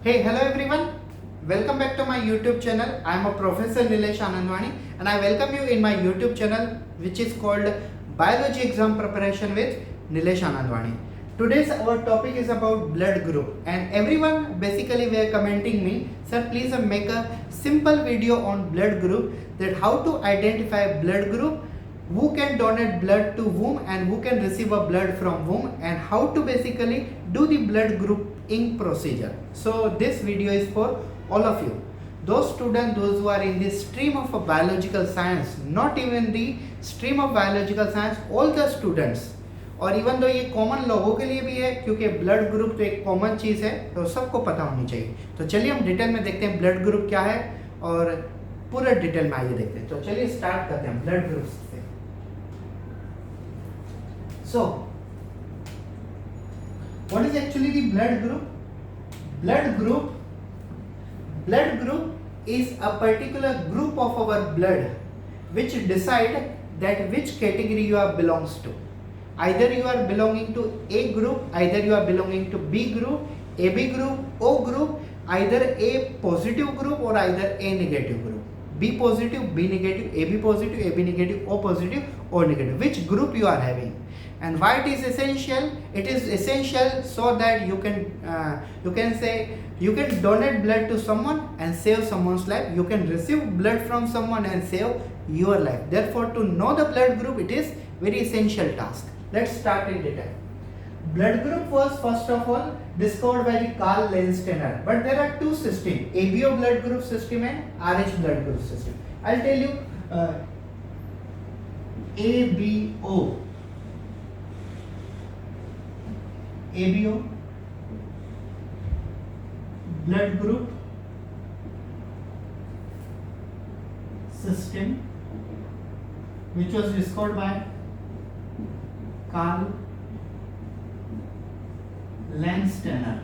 Hey, hello everyone. Welcome back to my YouTube channel. I am a Professor Nilesh Anandwani and I welcome you in my YouTube channel which is called Biology Exam Preparation with Nilesh Anandwani. Today's our topic is about blood group and everyone basically were commenting me, sir please make a simple video on blood group, that how to identify blood group, who can donate blood to whom and who can receive a blood from whom, and how to basically do the blood grouping procedure. So this video is for all of you, those students, those who are in the stream of a biological science, not even the stream of biological science, all the students. और even though ये common लोगों के लिए भी है क्योंकि blood group तो एक कॉमन चीज़ है तो सबको पता होनी चाहिए. तो चलिए हम डिटेल में देखते हैं ब्लड ग्रुप क्या है और पूरा डिटेल में आइए देखते हैं. तो चलिए स्टार्ट करते हैं ब्लड ग्रुप से. So, what is actually the blood group? Blood group is a particular group of our blood which decide that which category you are belongs to. Either you are belonging to A group, either you are belonging to B group, AB group, O group, either A positive group or either A negative group. B positive, B negative, AB positive, AB negative, O positive, O negative. Which group you are having? And why it is essential? It is essential so that you can say you can donate blood to someone and save someone's life. You can receive blood from someone and save your life. Therefore, to know the blood group, it is very essential task. Let's start in detail. Blood group was first of all discovered by the Carl Landsteiner. But there are two systems: ABO blood group system and RH blood group system. I'll tell you ABO blood group system, which was discovered by Carl Landsteiner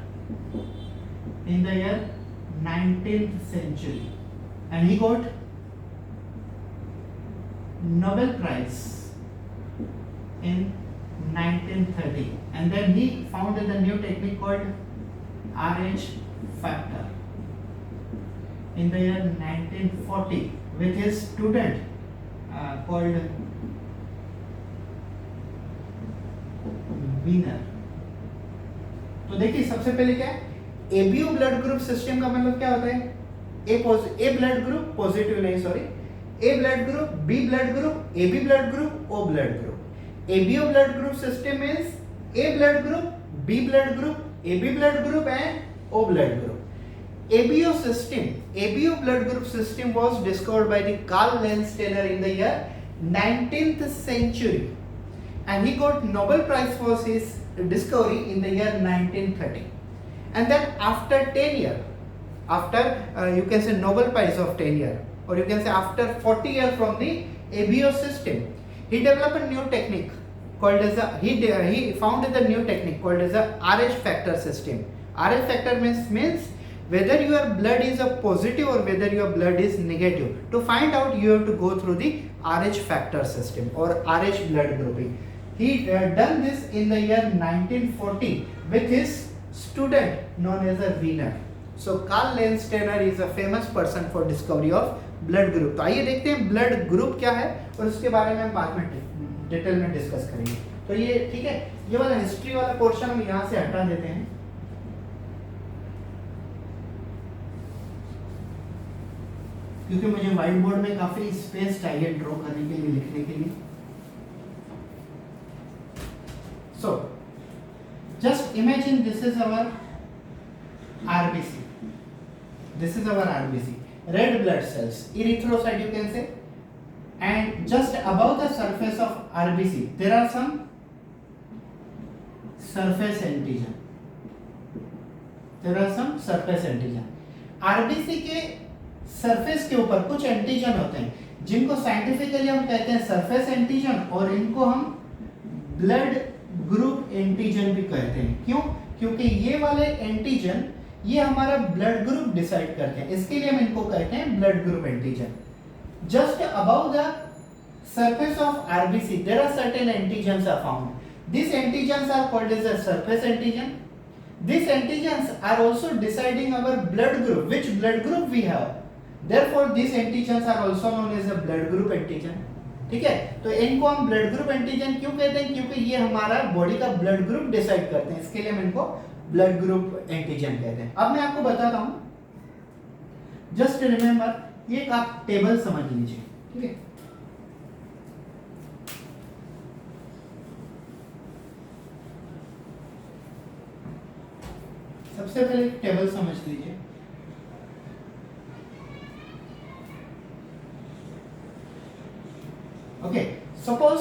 in the year 19th century, and he got Nobel Prize in 1930, and then he founded a new technique called RH factor in the year 1940 with his student called Wiener. तो देखिए सबसे पहले क्या है, ABO blood group system का मतलब क्या होता है? ए ब्लड ग्रुप पॉजिटिव नहीं sorry, A blood group, B blood group, AB blood group, O blood group. ABO blood group system is A blood group, B blood group, AB blood group and O blood group. ABO blood group system was discovered by the Carl Landsteiner in the year 19th century, and he got Nobel Prize for his discovery in the year 1930. And then after 10 years, you can say Nobel Prize of 10 years, or you can say after 40 years from the ABO system, he developed a new technique called as he founded the new technique called as a RH factor system. RH factor means whether your blood is a positive or whether your blood is negative. To find out, you have to go through the RH factor system or RH blood grouping. He done this in the year 1940 with his student known as a Wiener. So Carl Landsteiner is a famous person for discovery of blood group. तो आइए देखते हैं blood group क्या है और उसके बारे में हम बाद में डिटेल में डिस्कस करेंगे. तो ये ठीक है, ये वाला हिस्ट्री वाला पोर्शन हम यहाँ से हटा देते हैं. क्योंकि मुझे व्हाइट बोर्ड में काफी स्पेस चाहिए ड्रॉ करने के लिए, लिखने के लिए. So just imagine this is our RBC. This is our RBC, red blood cells, erythrocyte you can say, and just above the surface of RBC there are some surface antigen. RBC के surface के ऊपर कुछ antigen होते हैं जिनको scientifically हम कहते हैं सरफेस एंटीजन, और इनको हम ब्लड ग्रुप एंटीजन भी कहते हैं. क्यों? क्योंकि ये वाले एंटीजन ये हमारा ब्लड ग्रुप डिसाइड करते हैं, इसके लिए हम इनको कहते हैं blood group antigen. Just above the surface of RBC there are certain antigens are found. These antigens are called as a surface antigen, These antigens are also deciding our blood group, which blood group we have. Therefore, these antigens are also known as a blood group antigen. ठीक है, तो इनको हम blood group antigen क्यों कहते हैं? क्योंकि ये हमारा बॉडी का ब्लड ग्रुप डिसाइड करते हैं, इसके लिए हम इनको ब्लड ग्रुप एंटीजन कहते हैं. अब मैं आपको बताता हूं, जस्ट रिमेंबर, ये एक आप टेबल समझ लीजिए. ठीक है, सबसे पहले टेबल समझ लीजिए. Okay, suppose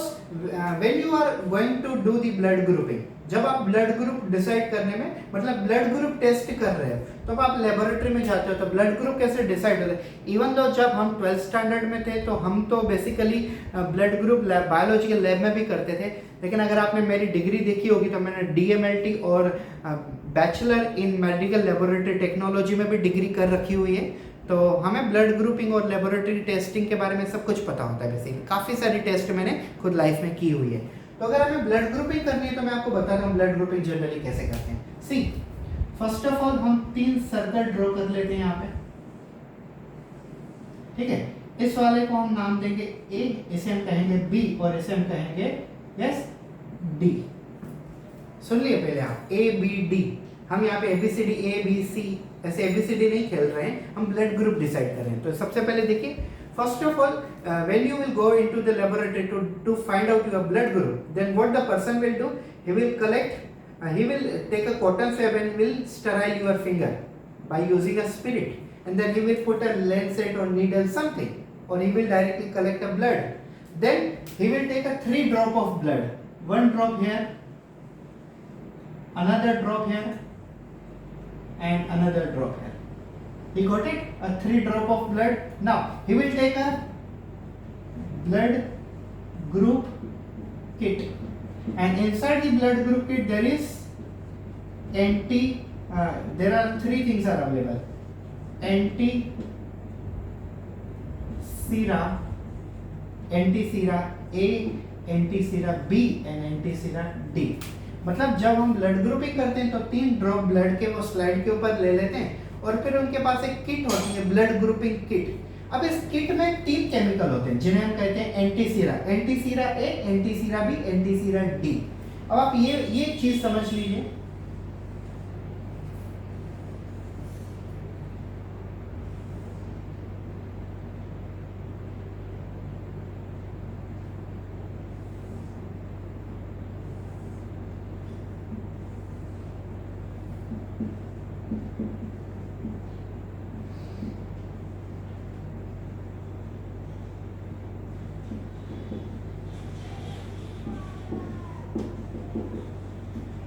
when you are going to do the blood grouping, जब आप ब्लड ग्रुप डिसाइड करने में, मतलब ब्लड ग्रुप टेस्ट कर रहे हो, तो आप लेबोरेटरी में जाते हो तो ब्लड ग्रुप कैसे डिसाइड होता है? इवन दो जब हम 12th स्टैंडर्ड में थे तो हम तो basically blood group biological lab में भी करते थे, लेकिन अगर आपने मेरी डिग्री देखी होगी तो मैंने DMLT और bachelor in medical laboratory technology में भी डिग्री कर रखी हुई है. तो हमें ब्लड ग्रुपिंग और लेबोरेटरी टेस्टिंग के बारे में सब कुछ पता होता है. बेसिकली काफ़ी सारी टेस्ट मैंने खुद लाइफ में की हुई है. तो अगर हमें ब्लड ग्रुपिंग करनी है तो मैं आपको बताता हूँ ब्लड ग्रुपिंग जनरली कैसे करते हैं. सी, फर्स्ट ऑफ ऑल हम 3 सर्कल ड्रॉ कर लेते हैं यहाँ पे. ठीक है, इस वाले को हम नाम देंगे A, इसे हम कहेंगे B और इसे हम कहेंगे यस D. सुन लिए पहले आप, A B D. हम यहाँ पे ABCD ABC ऐसे ABCD नहीं खेल रहे हैं, हम ब्लड ग्रुप डिसाइड कर रहे हैं. तो सबसे पहले देखिए, first of all, when you will go into the laboratory to find out your blood group, then what the person will do, he will take a cotton swab and will sterile your finger by using a spirit, and then he will put a lancet or needle something, or he will directly collect a blood. Then he will take a 3 drop of blood, 1 drop here, another drop here, and another drop here. He got it? A 3 drop of blood. Now he will take a blood group kit, and inside the blood group kit there is there are 3 things are available: anti-sera A, anti-sera B and anti-sera D. मतलब जब हम blood grouping करते हैं तो 3 drop blood के वो slide के ऊपर ले लेते हैं, और फिर उनके पास एक किट होती है, ब्लड ग्रुपिंग किट. अब इस किट में 3 केमिकल होते हैं जिन्हें हम कहते हैं antisera A, antisera B, antisera D. अब आप ये चीज समझ लीजिए.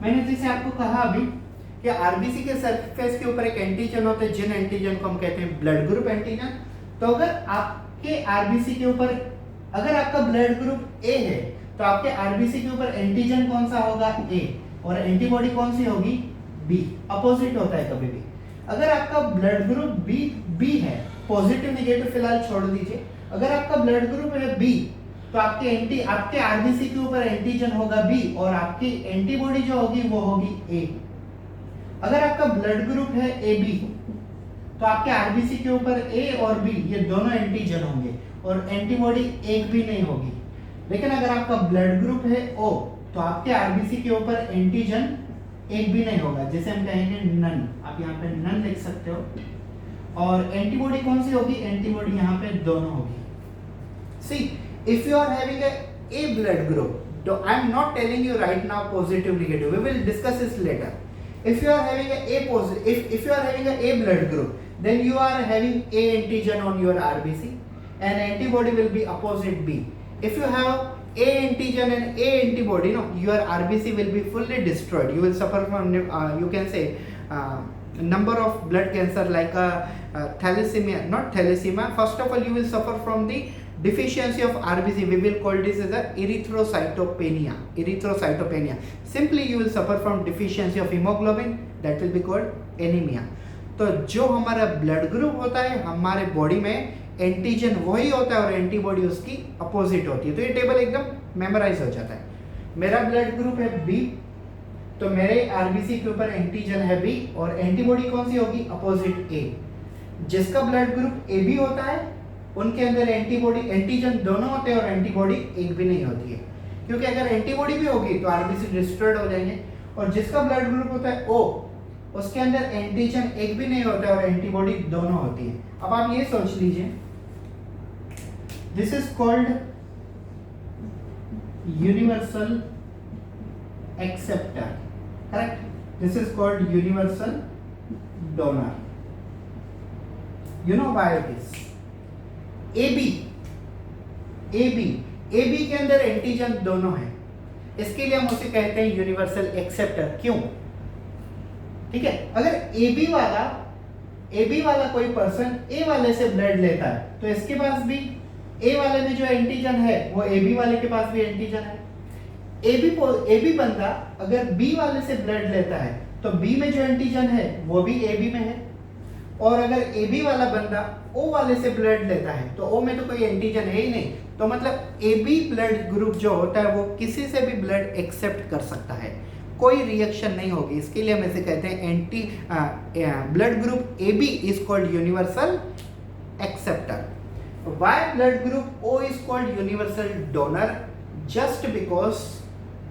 मैंने जैसे आपको कहा अभी कि आरबीसी के सरफेस के ऊपर एक एंटीजन होते हैं, जिन एंटीजन को हम कहते हैं ब्लड ग्रुप एंटीजन. तो अगर आपके आरबीसी के ऊपर, अगर आपका ब्लड ग्रुप ए है तो आपके आरबीसी के ऊपर एंटीजन कौन सा होगा? ए, और एंटीबॉडी कौन सी होगी? बी. अपोजिट होता है कभी भी. अगर आपका ब्लड ग्रुप बी है, पॉजिटिव नेगेटिव फिलहाल छोड़ दीजिए, अगर आपका ब्लड ग्रुप है बी तो आपके आरबीसी के ऊपर एंटीजन होगा बी, और आपकी एंटीबॉडी जो होगी वो होगी ए. अगर आपका ब्लड ग्रुप है ए बी तो आपके आरबीसी के ऊपर ए और बी ये दोनों एंटीजन होंगे, और एंटीबॉडी एक भी नहीं होगी. लेकिन अगर आपका ब्लड ग्रुप है ओ तो आपके आरबीसी के ऊपर एंटीजन एक भी नहीं होगा, जिसे हम कहेंगे नन. आप यहाँ पे नन लिख सकते हो. और एंटीबॉडी कौन सी होगी? एंटीबॉडी यहाँ पे दोनों होगी. सी, if you are having a blood group, I am not telling you right now positive negative, we will discuss this later. If you are having if you are having a blood group, then you are having A antigen on your RBC and antibody will be opposite B. If you have A antigen and A antibody, no, your RBC will be fully destroyed. You will suffer from you can say number of blood cancer like thalassemia, not thalassemia. First of all, you will suffer from the deficiency of RBC. We will call this as a erythrocytopenia. Simply you will suffer from deficiency of hemoglobin, that will be called anemia. तो जो हमारा blood group होता है, हमारे body में antigen वही होता है और एंटीबॉडी उसकी अपोजिट होती है. तो ये टेबल एकदम मेमोराइज हो जाता है. मेरा ब्लड ग्रुप है बी, तो मेरे आरबीसी के ऊपर एंटीजन है बी और एंटीबॉडी कौन सी होगी, अपोजिट ए। जिसका ब्लड ग्रुप ए बी होता है उनके अंदर एंटीबॉडी एंटीजन दोनों होते हैं और एंटीबॉडी एक भी नहीं होती है, क्योंकि अगर एंटीबॉडी भी होगी तो आरबीसी डिस्ट्रॉयड हो जाएंगे। और जिसका ब्लड ग्रुप होता है ओ, उसके अंदर एंटीजन एक भी नहीं होता है और एंटीबॉडी दोनों होती है। अब आप ये सोच लीजिए, this is called universal acceptor, correct? This is called universal donor. You know why it is? AB के अंदर एंटीजन दोनों है, इसके लिए हम उसे कहते हैं यूनिवर्सल एक्सेप्टर। क्यों? ठीक है, अगर AB वाला कोई पर्सन A वाले से ब्लड लेता है तो इसके पास भी A वाले में जो एंटीजन है वो AB वाले के पास भी एंटीजन है। AB बंदा अगर B वाले से ब्लड लेता है तो B में जो एंटीजन है वो भी AB में है, और अगर AB वाला बंदा O वाले से ब्लड लेता है तो O में तो कोई एंटीजन है ही नहीं, तो मतलब AB ब्लड ग्रुप जो होता है वो किसी से भी ब्लड एक्सेप्ट कर सकता है, कोई रिएक्शन नहीं होगी। इसके लिए हम इसे कहते हैं blood group AB is called universal acceptor. Why blood group O is called universal donor? Just because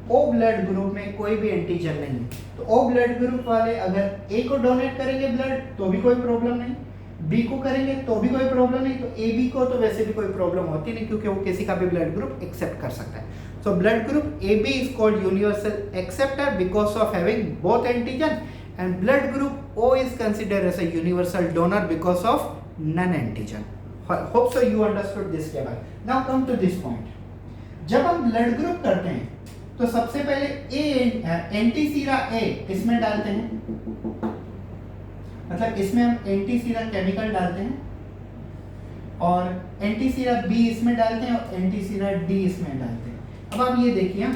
O blood group में कोई भी एंटीजन नहीं है, तो O ब्लड ग्रुप वाले अगर A को डोनेट करेंगे ब्लड तो भी कोई प्रॉब्लम नहीं, B को करेंगे तो भी कोई प्रॉब्लम नहीं, तो AB को तो वैसे भी कोई प्रॉब्लम होती नहीं क्योंकि वो किसी का भी ब्लड ग्रुप एक्सेप्ट कर सकता है। So blood group AB is called universal acceptor because of having both antigen, and blood group O is considered as a universal donor because of none antigen. Hope so you understood this table. Now come to this point. जब हम blood group करते हैं तो सबसे पहले antisera A इसमें डालते हैं, मतलब इसमें हम एंटीसीरा केमिकल डालते हैं, और एंटीसीरा B इसमें डालते हैं और एंटीसीरा D इसमें डालते हैं। अब आप ये देखिए,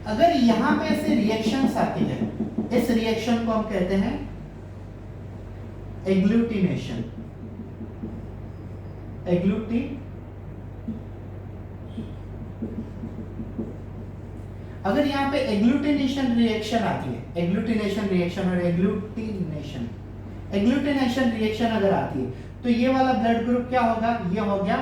अगर यहां पे ऐसे रिएक्शंस आती है, इस रिएक्शन को हम कहते हैं एग्लूटिनेशन। अगर यहाँ पे एग्लूटिनेशन रिएक्शन आती है, एग्लूटिनेशन रिएक्शन और एग्लूटिनेशन रिएक्शन अगर आती है तो ये वाला ब्लड ग्रुप क्या होगा, ये हो गया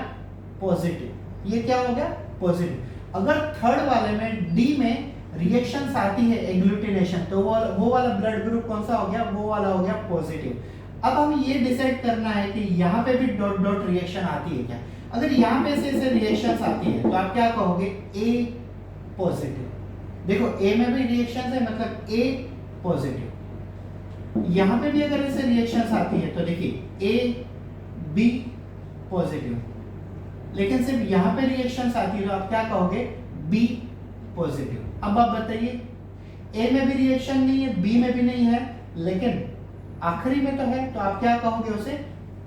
पॉजिटिव। ये क्या हो गया, पॉजिटिव। अगर थर्ड वाले में D में रिएक्शंस आती है एग्लूटिनेशन, तो वो वाला ब्लड ग्रुप कौन सा हो गया, वो वाला हो गया पॉजिटिव। अब हम ये डिसाइड करना है कि यहाँ पे भी डॉट डॉट रिएक्शन आती है क्या। अगर यहाँ पे ऐसे रिएक्शंस आती है तो आप क्या कहोगे, A पॉजिटिव। देखो A में भी रिएक्शंस है, मतलब A पॉजिटिव। यहाँ पे भी अगर ऐसे रिएक्शंस आती है तो देखिए A B पॉजिटिव, लेकिन सिर्फ यहाँ पे रिएक्शंस आती है तो आप क्या कहोगे, B पॉजिटिव। अब आप बताइए, A में भी रिएक्शन नहीं है, B में भी नहीं है, लेकिन आखिरी में तो है, तो आप क्या कहोगे उसे,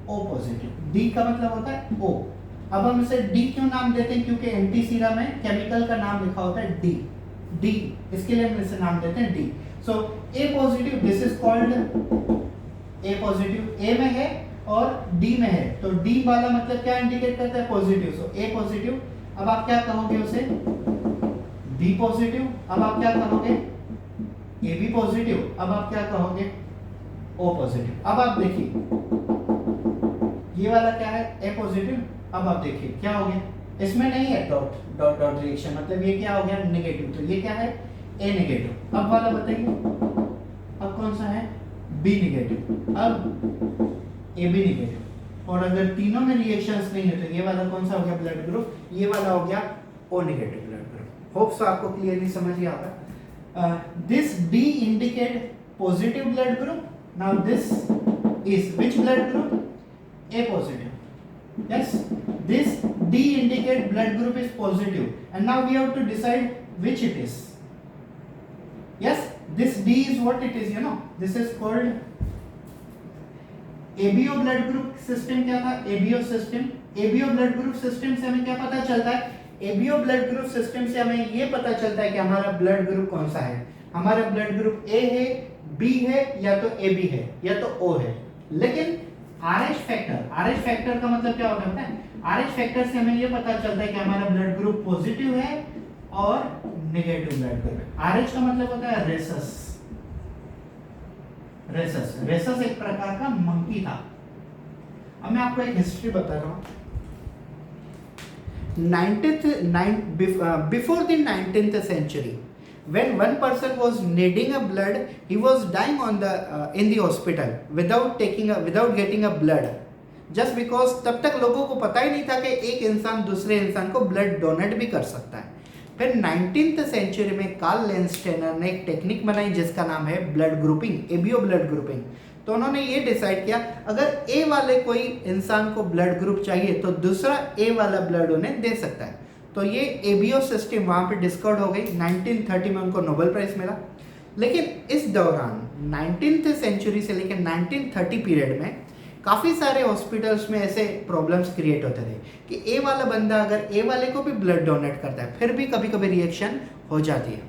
O पॉजिटिव। D का मतलब होता है O। अब हम इसे D क्यों नाम देते हैं, क्योंकि एंटीसीरा में केमिकल का नाम लिखा होता है D, इसके लिए हम इसे नाम देते हैं D। So A positive, this is called A positive. A में है और D में है, तो D वाला मतलब क्या इंडिकेट करता है, पॉजिटिव। So A positive. अब आप क्या कहोगे उसे, B पॉजिटिव। अब आप क्या कहोगे, AB पॉजिटिव। अब आप क्या कहोगे, O पॉजिटिव। अब आप देखिए ये वाला क्या है, A पॉजिटिव। अब आप देखिए क्या हो गया, इसमें नहीं है डॉट डॉट डॉट रिएक्शन, मतलब ये क्या हो गया, नेगेटिव। तो ये क्या है, A नेगेटिव। अब वाला बताइए, अब कौन सा है, B नेगेटिव। अब AB नेगेटिव। और अगर तीनों में रिएक्शंस नहीं है तो ये वाला कौन सा हो गया ब्लड ग्रुप, ये वाला हो गया O negative blood group. Hope so आपको क्लियरली समझ ही आता। This D indicate positive blood group. Now this is which blood group, A positive. Yes, this D indicate blood group is positive, and now we have to decide which it is. Yes, this D is what it is, you know. This is called ABO blood group system। क्या था, ABO system। ABO blood group system से हमें क्या पता चलता है, ABO blood group system से हमें ये पता चलता है कि हमारा blood group कौन सा है। हमारा blood group A है, B है, या तो AB है, या तो O है। लेकिन RH फैक्टर का मतलब क्या होता है, RH फैक्टर से हमें ये पता चलता है कि हमारा ब्लड ग्रुप पॉजिटिव है और नेगेटिव ब्लड ग्रुप। RH का मतलब होता है रेसस। रेसस एक प्रकार का मंकी था। अब मैं आपको एक हिस्ट्री बता रहा हूँ। Before the 19th century, when one person was needing a blood, he was dying in the hospital without getting a blood, just because तब तक लोगों को पता ही नहीं था कि एक इंसान दूसरे इंसान को ब्लड डोनेट भी कर सकता है। फिर 19th सेंचुरी में कार्ल लेंस्टेनर ने एक टेक्निक बनाई जिसका नाम है blood grouping, ABO blood grouping. तो उन्होंने ये डिसाइड किया अगर ए वाले कोई इंसान को ब्लड ग्रुप चाहिए तो दूसरा ए वाला ब्लड उन्हें दे सकता है। तो ये एबीओ सिस्टम वहाँ पे डिस्कवर हो गई। 1930 में उनको नोबेल प्राइज मिला। लेकिन इस दौरान 19th सेंचुरी से लेकर 1930 पीरियड में काफ़ी सारे हॉस्पिटल्स में ऐसे प्रॉब्लम्स क्रिएट होते थे कि ए वाला बंदा अगर ए वाले को भी ब्लड डोनेट करता है फिर भी कभी कभी रिएक्शन हो जाती है।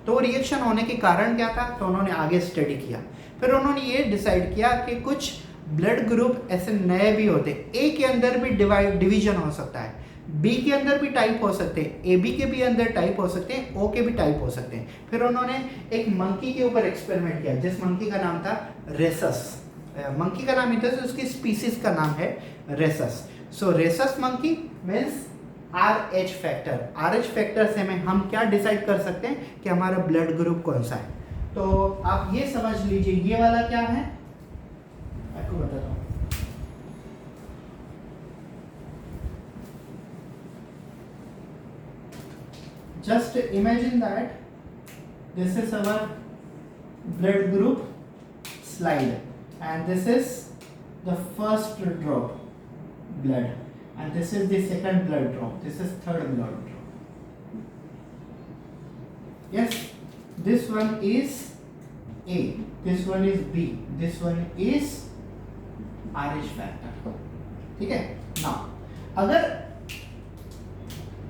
तो रिएक्शन होने के कारण क्या था, तो उन्होंने आगे स्टडी किया। फिर उन्होंने ये डिसाइड किया कि कुछ ब्लड ग्रुप ऐसे नए भी होते, ए के अंदर भी डिवीजन हो सकता है, बी के अंदर भी टाइप हो सकते हैं, ए बी के भी अंदर टाइप हो सकते हैं, ओ के भी टाइप हो सकते हैं। फिर उन्होंने एक मंकी के ऊपर एक्सपेरिमेंट किया जिस मंकी का नाम था रेसस। मंकी का नाम ही था, उसकी स्पीसीज का नाम है rhesus. So rhesus monkey means RH factor. RH factor से हम क्या डिसाइड कर सकते हैं कि हमारा ब्लड ग्रुप कौन सा है। तो आप ये समझ लीजिए ये वाला क्या है, आपको बताता हूँ। Just imagine that this is our blood group slide and this is the first drop blood and this is the second blood drop, this is third blood drop. Yes, this one is A, this one is B, this one is RH factor. ठीक है। Now अगर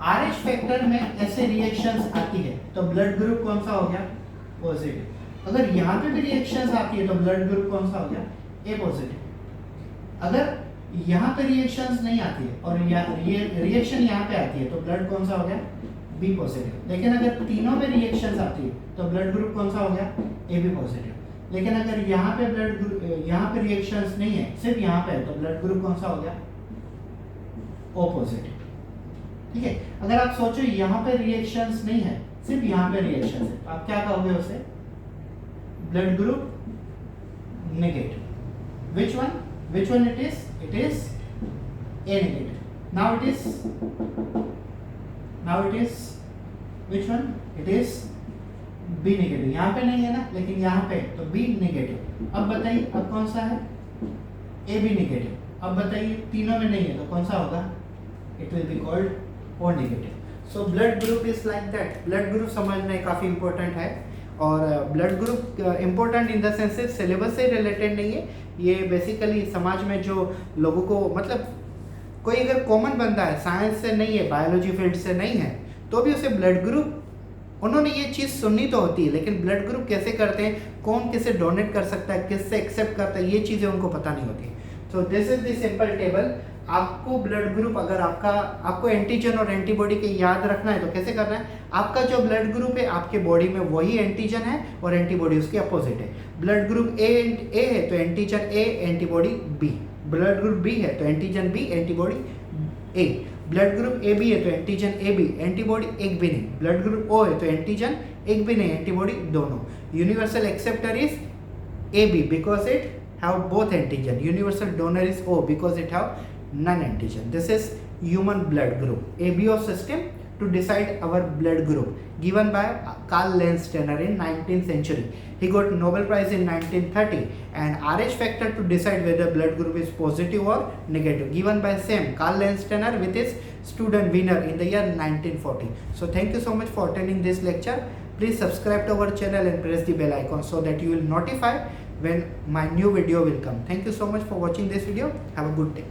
RH factor में ऐसे reactions आती है तो blood group कौन सा हो गया, पॉजिटिव। अगर यहाँ पे भी रिएक्शंस आती है तो ब्लड ग्रुप कौन सा हो गया, ए पॉजिटिव। अगर यहाँ पे रिएक्शंस नहीं आती है और रिएक्शन यहाँ पे आती है तो ब्लड कौन सा हो गया, बी पॉजिटिव। लेकिन अगर तीनों में रिएक्शंस आती है तो ब्लड ग्रुप कौन सा हो गया, ए बी पॉजिटिव। लेकिन अगर यहाँ पे यहाँ पे रिएक्शंस नहीं है, सिर्फ यहाँ पे है, तो ब्लड ग्रुप कौन सा हो गया, ओ पॉजिटिव। ठीक है। अगर आप सोचो यहाँ पे रिएक्शंस नहीं है, सिर्फ यहाँ पे रिएक्शंस है, तो आप क्या कहोगे उसे, blood group negative. which one it is A negative। now it is which one, it is B negative. यहाँ पे नहीं है ना, लेकिन यहाँ पे तो B नेगेटिव। अब बताइए अब कौन सा है, A B नेगेटिव। अब बताइए तीनों में नहीं है तो कौन सा होगा, it will be called O negative। so blood group is like that। blood group समझना काफ़ी important है और blood group important in the sense syllabus से रिलेटेड नहीं है, ये बेसिकली समाज में जो लोगों को मतलब कोई अगर कॉमन बंदा है, साइंस से नहीं है, बायोलॉजी फील्ड से नहीं है, तो भी उसे ब्लड ग्रुप उन्होंने ये चीज़ सुननी तो होती है, लेकिन ब्लड ग्रुप कैसे करते हैं, कौन किसे डोनेट कर सकता है, किससे एक्सेप्ट करता है, ये चीज़ें उनको पता नहीं होती। So this is the simple table. आपको ब्लड ग्रुप अगर आपको एंटीजन और एंटीबॉडी के याद रखना है तो कैसे करना है, आपका जो ब्लड ग्रुप है आपके बॉडी में वही एंटीजन है और एंटीबॉडी उसके अपोजिट है। ब्लड ग्रुप ए है तो antigen A, antibody B. Blood group B है तो antigen B, antibody A. Blood group A B है तो एंटीजन ए बी, एंटीबॉडी एक भी नहीं। ब्लड ग्रुप ओ है तो एंटीजन एक भी नहीं, एंटीबॉडी दोनों। Universal acceptor is A B because it have both antigen. Universal donor is O because it have non-antigen। This is human blood group, ABO system to decide our blood group, given by Karl Landsteiner in 19th century. He got Nobel Prize in 1930, and RH factor to decide whether blood group is positive or negative, given by same Karl Landsteiner with his student winner in the year 1940. So thank you so much for attending this lecture. Please subscribe to our channel and press the bell icon so that you will notify when my new video will come. Thank you so much for watching this video. Have a good day.